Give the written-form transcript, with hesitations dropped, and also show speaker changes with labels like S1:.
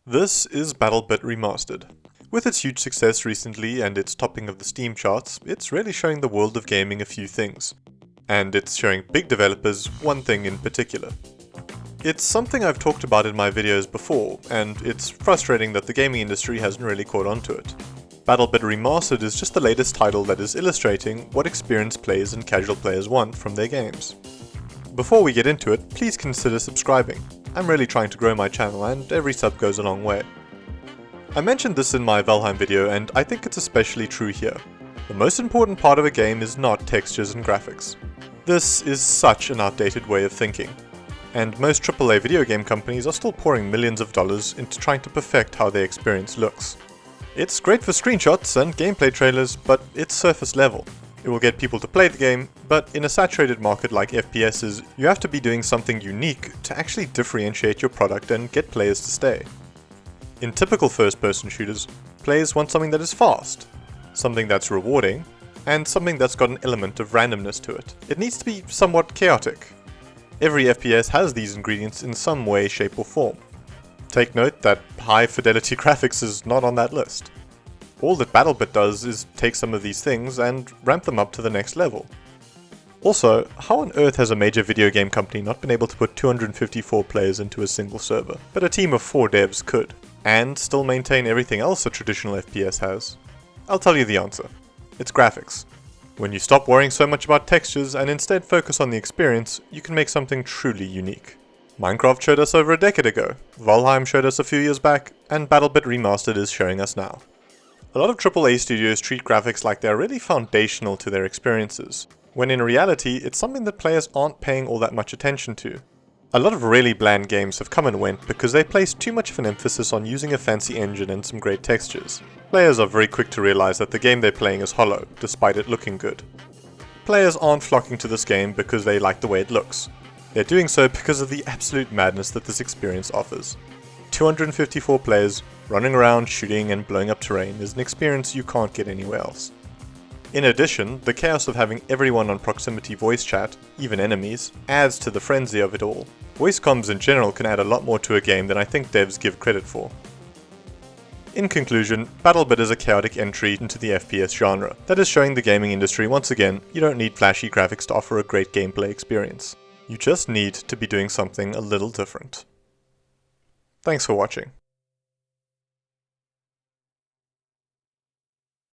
S1: This is BattleBit Remastered. With its huge success recently and its topping of the Steam charts, it's really showing the world of gaming a few things. And it's showing big developers one thing in particular. It's something I've talked about in my videos before, and it's frustrating that the gaming industry hasn't really caught on to it. BattleBit Remastered is just the latest title that is illustrating what experienced players and casual players want from their games. Before we get into it, please consider subscribing. I'm really trying to grow my channel and every sub goes a long way. I mentioned this in my Valheim video and I think it's especially true here. The most important part of a game is not textures and graphics. This is such an outdated way of thinking. And most AAA video game companies are still pouring millions of dollars into trying to perfect how their experience looks. It's great for screenshots and gameplay trailers, but it's surface level. It will get people to play the game, but in a saturated market like FPS's, you have to be doing something unique to actually differentiate your product and get players to stay. In typical first-person shooters, players want something that is fast, something that's rewarding, and something that's got an element of randomness to it. It needs to be somewhat chaotic. Every FPS has these ingredients in some way, shape or form. Take note that high-fidelity graphics is not on that list. All that BattleBit does is take some of these things and ramp them up to the next level. Also, how on earth has a major video game company not been able to put 254 players into a single server, but a team of 4 devs could, and still maintain everything else a traditional FPS has? I'll tell you the answer. It's graphics. When you stop worrying so much about textures and instead focus on the experience, you can make something truly unique. Minecraft showed us over a decade ago, Valheim showed us a few years back, and BattleBit Remastered is showing us now. A lot of AAA studios treat graphics like they're really foundational to their experiences, when in reality it's something that players aren't paying all that much attention to. A lot of really bland games have come and went because they placed too much of an emphasis on using a fancy engine and some great textures. Players are very quick to realize that the game they're playing is hollow, despite it looking good. Players aren't flocking to this game because they like the way it looks. They're doing so because of the absolute madness that this experience offers. 254 players running around shooting and blowing up terrain is an experience you can't get anywhere else. In addition, the chaos of having everyone on proximity voice chat, even enemies, adds to the frenzy of it all. Voice comms in general can add a lot more to a game than I think devs give credit for. In conclusion, BattleBit is a chaotic entry into the FPS genre that is showing the gaming industry once again you don't need flashy graphics to offer a great gameplay experience. You just need to be doing something a little different. Thanks for watching.